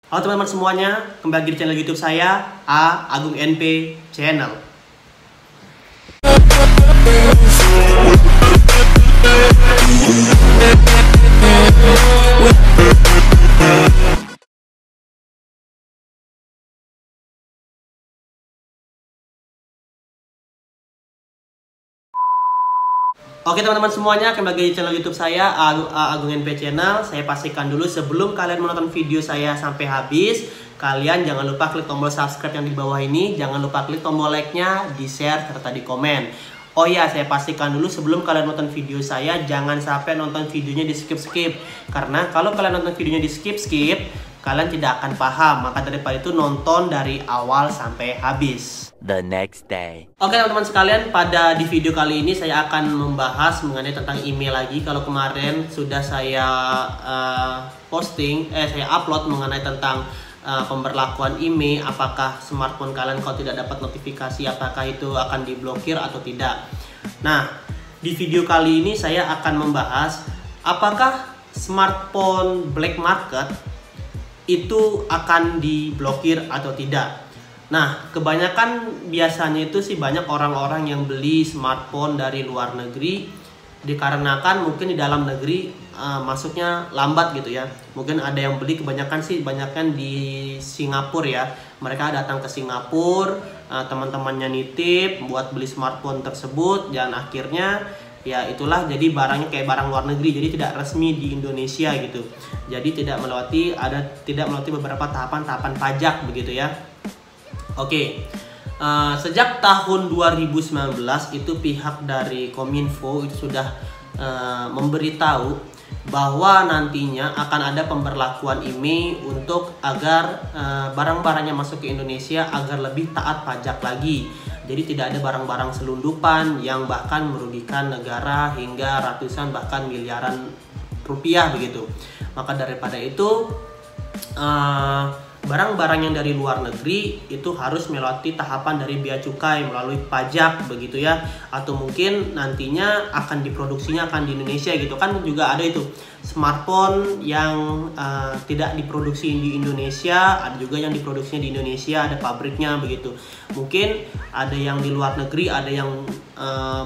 Halo teman-teman semuanya, kembali lagi di channel YouTube saya, Agung NP Channel. Oke teman-teman semuanya, kembali lagi di channel YouTube saya, Agung NP Channel. Saya pastikan dulu sebelum kalian menonton video saya sampai habis, kalian jangan lupa klik tombol subscribe yang di bawah ini, jangan lupa klik tombol like-nya, di-share serta di komen. Oh ya, saya pastikan dulu sebelum kalian nonton video saya, jangan sampai nonton videonya di skip-skip. Karena kalau kalian nonton videonya di skip-skip, kalian tidak akan paham. Maka daripada itu nonton dari awal sampai habis. The next day. Oke teman-teman sekalian, di video kali ini saya akan membahas mengenai tentang email lagi. Kalau kemarin sudah saya saya upload mengenai tentang pemberlakuan email, apakah smartphone kalian kalau tidak dapat notifikasi apakah itu akan diblokir atau tidak. Nah, di video kali ini saya akan membahas apakah smartphone black market itu akan diblokir atau tidak. Nah, kebanyakan biasanya itu sih banyak orang-orang yang beli smartphone dari luar negeri dikarenakan mungkin di dalam negeri masuknya lambat gitu ya. Mungkin ada yang beli, kebanyakan di Singapura ya. Mereka datang ke Singapura, teman-temannya nitip buat beli smartphone tersebut, dan akhirnya ya itulah jadi barangnya kayak barang luar negeri, jadi tidak resmi di Indonesia gitu. Jadi tidak melewati beberapa tahapan pajak begitu ya. Oke, sejak tahun 2019 itu pihak dari Kominfo itu sudah memberitahu bahwa nantinya akan ada pemberlakuan IMEI untuk agar barang-barang yang masuk ke Indonesia agar lebih taat pajak lagi. Jadi tidak ada barang-barang selundupan yang bahkan merugikan negara hingga ratusan bahkan miliaran rupiah begitu. Maka daripada itu barang-barang yang dari luar negeri itu harus melewati tahapan dari bea cukai melalui pajak begitu ya, atau mungkin nantinya akan diproduksinya akan di Indonesia gitu kan. Juga ada itu smartphone yang tidak diproduksi di Indonesia, ada juga yang diproduksinya di Indonesia, ada pabriknya begitu. Mungkin ada yang di luar negeri, ada yang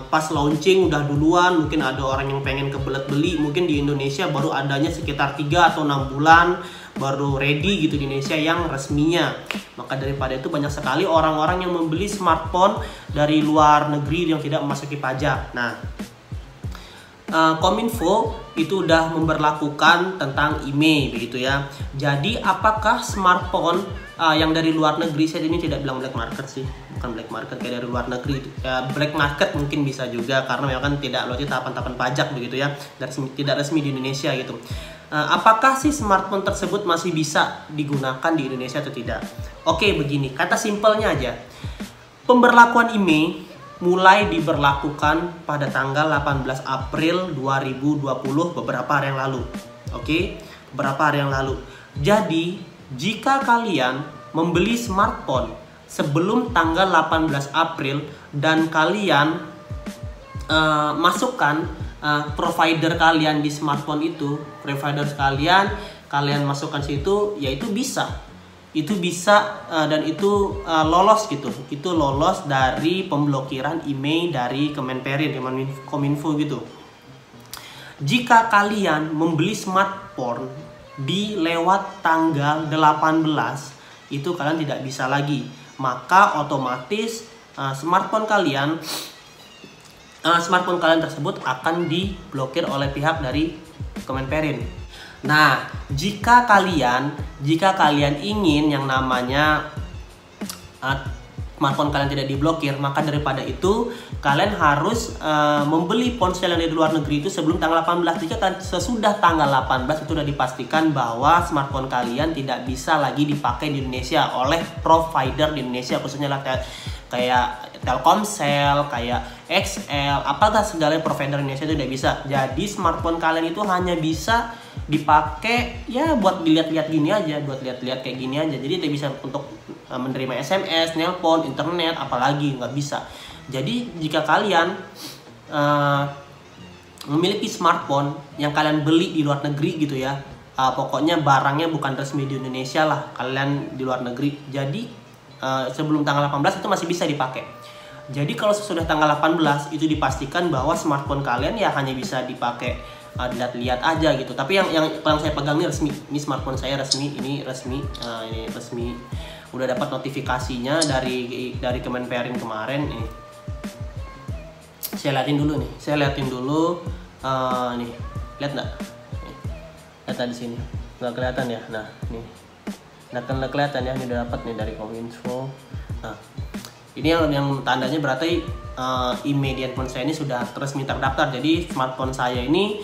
pas launching udah duluan, mungkin ada orang yang pengen kebelet beli, mungkin di Indonesia baru adanya sekitar 3 atau 6 bulan baru ready gitu di Indonesia yang resminya. Maka daripada itu banyak sekali orang-orang yang membeli smartphone dari luar negeri yang tidak memasuki pajak. Nah, Kominfo itu udah memberlakukan tentang IMEI begitu ya. Jadi apakah smartphone yang dari luar negeri, saya ini tidak bilang black market sih, bukan black market kayak dari luar negeri ya, black market mungkin bisa juga karena memang kan tidak melalui tahapan-tahapan pajak begitu ya, tidak resmi di Indonesia gitu. Apakah sih smartphone tersebut masih bisa digunakan di Indonesia atau tidak? Oke, begini, kata simpelnya aja. Pemberlakuan IMEI mulai diberlakukan pada tanggal 18 April 2020, beberapa hari yang lalu. Oke, beberapa hari yang lalu. Jadi, jika kalian membeli smartphone sebelum tanggal 18 April dan kalian masukkan provider kalian di smartphone itu, provider kalian masukkan situ, yaitu bisa dan itu lolos gitu. Itu lolos dari pemblokiran IMEI dari Kemenperin, Kominfo gitu. Jika kalian membeli smartphone di lewat tanggal 18, itu kalian tidak bisa lagi. Maka otomatis smartphone kalian tersebut akan diblokir oleh pihak dari Kemenperin. Nah, jika kalian ingin yang namanya smartphone kalian tidak diblokir, maka daripada itu kalian harus membeli ponsel yang dari luar negeri itu sebelum tanggal 18. Jika sesudah tanggal 18 itu sudah dipastikan bahwa smartphone kalian tidak bisa lagi dipakai di Indonesia oleh provider di Indonesia, khususnya kayak Telkomsel, kayak XL, apakah segala provider Indonesia itu tidak bisa. Jadi smartphone kalian itu hanya bisa dipakai ya buat dilihat-lihat gini aja, kayak gini aja. Jadi tidak bisa untuk menerima SMS, nelpon, internet, apalagi nggak bisa. Jadi jika kalian memiliki smartphone yang kalian beli di luar negeri gitu ya, pokoknya barangnya bukan resmi di Indonesia lah, kalian di luar negeri. Jadi sebelum tanggal 18 itu masih bisa dipakai. Jadi kalau sesudah tanggal 18 itu dipastikan bahwa smartphone kalian ya hanya bisa dipakai lihat-lihat aja gitu. Tapi yang saya pegang ini resmi. Ini smartphone saya resmi, ini resmi, ini resmi. Udah dapat notifikasinya dari Kemenperin kemarin nih. Saya liatin dulu nih. Nih. Lihat nggak? Lihat di sini. Nggak kelihatan ya? Nah, nih. Nggak kelihatan ya, ini udah dapat nih dari Kominfo. Nah, ini yang tandanya berarti email di handphone saya ini sudah resmi terdaftar. Jadi smartphone saya ini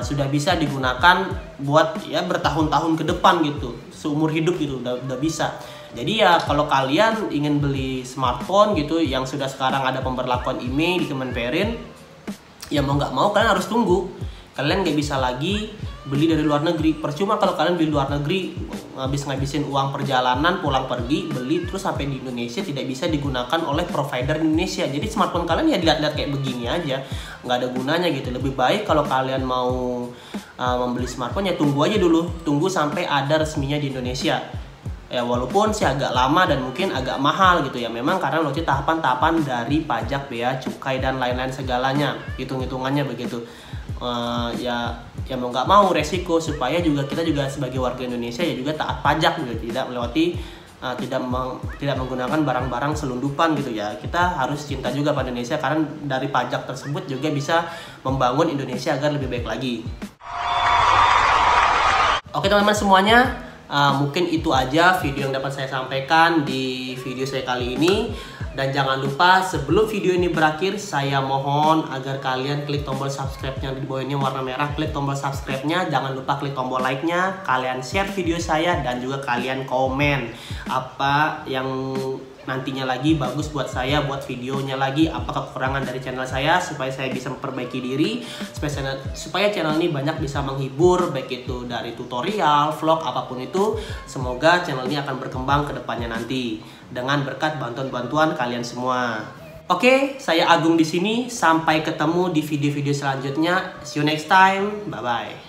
sudah bisa digunakan buat ya bertahun-tahun ke depan gitu, seumur hidup gitu, udah bisa. Jadi ya kalau kalian ingin beli smartphone gitu yang sudah sekarang ada pemberlakuan email di Kemenperin, ya mau nggak mau kalian harus tunggu. Kalian nggak bisa lagi beli dari luar negeri. Percuma kalau kalian beli luar negeri, ngabisin uang perjalanan, pulang pergi, beli terus sampai di Indonesia tidak bisa digunakan oleh provider Indonesia. Jadi smartphone kalian ya dilihat-lihat kayak begini aja, nggak ada gunanya gitu. Lebih baik kalau kalian mau membeli smartphone ya tunggu aja dulu, tunggu sampai ada resminya di Indonesia. Ya walaupun sih agak lama dan mungkin agak mahal gitu ya, memang karena melalui tahapan-tahapan dari pajak, bea cukai dan lain-lain segalanya, hitung-hitungannya begitu. Ya mau nggak mau resiko, supaya kita juga sebagai warga Indonesia ya juga taat pajak gitu, tidak melewati tidak menggunakan barang-barang selundupan gitu ya. Kita harus cinta juga pada Indonesia, karena dari pajak tersebut juga bisa membangun Indonesia agar lebih baik lagi. Oke teman-teman semuanya, mungkin itu aja video yang dapat saya sampaikan di video saya kali ini. Dan jangan lupa sebelum video ini berakhir, saya mohon agar kalian klik tombol subscribe-nya di bawah ini warna merah. Klik tombol subscribe-nya, jangan lupa klik tombol like-nya. Kalian share video saya dan juga kalian komen apa yang nantinya lagi bagus buat saya, buat videonya lagi, apa kekurangan dari channel saya, supaya saya bisa memperbaiki diri, supaya channel ini banyak bisa menghibur, baik itu dari tutorial, vlog, apapun itu. Semoga channel ini akan berkembang ke depannya nanti dengan berkat bantuan-bantuan kalian semua. Oke, saya Agung di sini. Sampai ketemu di video-video selanjutnya. See you next time. Bye bye.